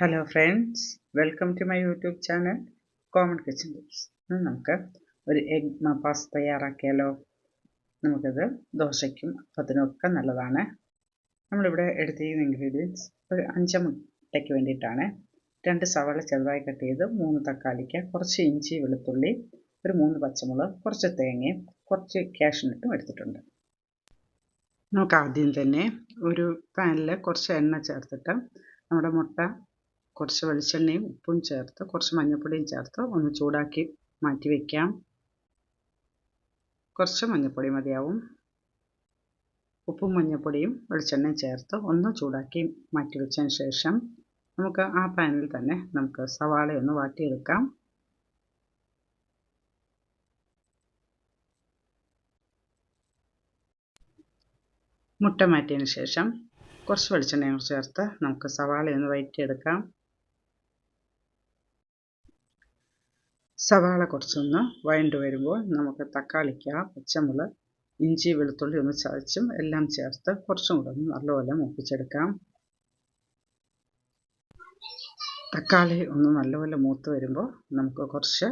Hello friends, welcome to my YouTube channel common kitchen tips. നമുക്ക് ഒരു egg മപ്പാസ് തയ്യാറാക്കിയാലോ. നമുക്കത് ദോശയ്ക്കും അപ്പത്തിനുമൊക്കെ നല്ലതാണ്. നമ്മളിവിടെ എടുത്തിരിക്കുന്ന ഇൻഗ്രീഡിയൻസ് ഒരു 5 മുട്ടയ്ക്ക് വേണ്ടിയിട്ടാണ്. 2 സവാള ചെറുതായി കട്ട് ചെയ്ത്, 3 തക്കാളിക്ക്, കുറച്ച് ഇഞ്ചി വെളുത്തുള്ളി, ഒരു 3 പച്ചമുളക്, കുറച്ച് തേങ്ങയും കുറച്ച് കാഷ്യൂനട്ടും എടുത്തിട്ടുണ്ട്. നമുക്ക് ആദ്യം തന്നെ ഒരു പാനിൽ കുറച്ച് എണ്ണ ചേർത്തിട്ട് നമ്മുടെ മുട്ട കുറച്ച് വെളിച്ചെണ്ണയും ഉപ്പും ചേർത്ത് കുറച്ച് മഞ്ഞൾപ്പൊടിയും ചേർത്ത് ഒന്ന് ചൂടാക്കി മാറ്റി വയ്ക്കാം. കുറച്ച് മഞ്ഞൾപ്പൊടി മതിയാവും. ഉപ്പും മഞ്ഞൾപ്പൊടിയും വെളിച്ചെണ്ണയും ചേർത്ത് ഒന്ന് ചൂടാക്കി മാറ്റി വെച്ചതിന് ശേഷം നമുക്ക് ആ പാനിൽ തന്നെ നമുക്ക് സവാളയൊന്ന് വാട്ടിയെടുക്കാം. മുട്ട മാറ്റിയതിന് ശേഷം കുറച്ച് വെളിച്ചെണ്ണയും ചേർത്ത് നമുക്ക് സവാളയൊന്ന് വഴറ്റിയെടുക്കാം. സവാള കുറച്ചൊന്ന് വഴണ്ട് വരുമ്പോൾ നമുക്ക് തക്കാളിക്ക, പച്ചമുളക്, ഇഞ്ചി വെളുത്തുള്ളി ഒന്ന് ചതച്ചും എല്ലാം ചേർത്ത് കുറച്ചും കൂടെ ഒന്ന് നല്ലപോലെ മൂപ്പിച്ചെടുക്കാം. തക്കാളി ഒന്ന് നല്ലപോലെ മൂത്ത് വരുമ്പോൾ നമുക്ക് കുറച്ച്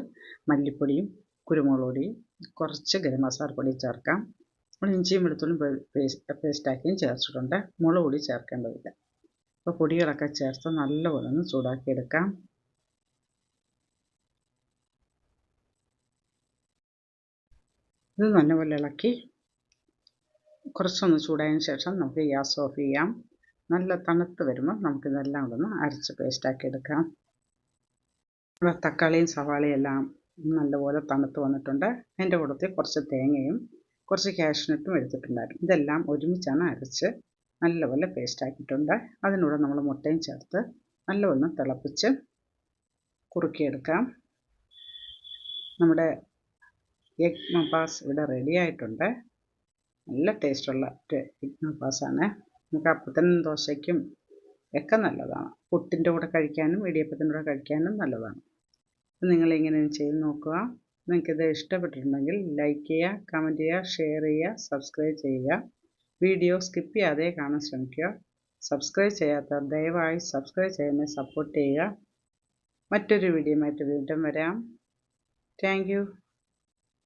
മല്ലിപ്പൊടിയും കുരുമുളക് പൊടിയും കുറച്ച് ഗരം മസാല പൊടിയും ചേർക്കാം. നമ്മൾ ഇഞ്ചിയും വെളുത്തുള്ളിയും പേസ്റ്റാക്കിയും ചേർത്തിട്ടുണ്ട്. മുളക് പൊടി ചേർക്കേണ്ടതില്ല. അപ്പോൾ പൊടികളൊക്കെ ചേർത്ത് നല്ലപോലെ ഒന്ന് ചൂടാക്കിയെടുക്കാം. ഇത് നല്ലപോലെ ഇളക്കി കുറച്ചൊന്ന് ചൂടായതിന് ശേഷം നമുക്ക് ഗ്യാസ് ഓഫ് ചെയ്യാം. നല്ല തണുത്ത് വരുമ്പോൾ നമുക്കിതെല്ലാം കൂടെ ഒന്ന് അരച്ച് പേസ്റ്റാക്കി എടുക്കാം. തക്കാളിയും സവാളയും എല്ലാം നല്ലപോലെ തണുത്ത് വന്നിട്ടുണ്ട്. അതിൻ്റെ കൂട്ടത്തിൽ കുറച്ച് തേങ്ങയും കുറച്ച് കാഷ്യൂനട്ടും എടുത്തിട്ടുണ്ടായിരുന്നു. ഇതെല്ലാം ഒരുമിച്ചാണ് അരച്ച് നല്ലപോലെ പേസ്റ്റാക്കിയിട്ടുണ്ട്. അതിനൂടെ നമ്മൾ മുട്ടയും ചേർത്ത് നല്ലപോലെ തിളപ്പിച്ച് കുറുക്കിയെടുക്കാം. നമ്മുടെ എഗ് മപ്പാസ് ഇവിടെ റെഡി ആയിട്ടുണ്ട്. നല്ല ടേസ്റ്റുള്ള എഗ് മപ്പാസാണ്. നമുക്ക് അപ്പത്തിനും ദോശയ്ക്കും ഒക്കെ നല്ലതാണ്. പുട്ടിൻ്റെ കൂടെ കഴിക്കാനും ഇടിയപ്പത്തിൻ്റെ കൂടെ കഴിക്കാനും നല്ലതാണ്. നിങ്ങളിങ്ങനെ ചെയ്ത് നോക്കുക. നിങ്ങൾക്കിത് ഇഷ്ടപ്പെട്ടിട്ടുണ്ടെങ്കിൽ ലൈക്ക് ചെയ്യുക, കമൻറ്റ് ചെയ്യുക, ഷെയർ ചെയ്യുക, സബ്സ്ക്രൈബ് ചെയ്യുക. വീഡിയോ സ്കിപ്പ് ചെയ്യാതെ കാണാൻ ശ്രമിക്കുക. സബ്സ്ക്രൈബ് ചെയ്യാത്തവർ ദയവായി സബ്സ്ക്രൈബ് ചെയ്യുന്നതിനെ സപ്പോർട്ട് ചെയ്യുക. മറ്റൊരു വീഡിയോയുമായിട്ട് വീണ്ടും വരാം. Thank you.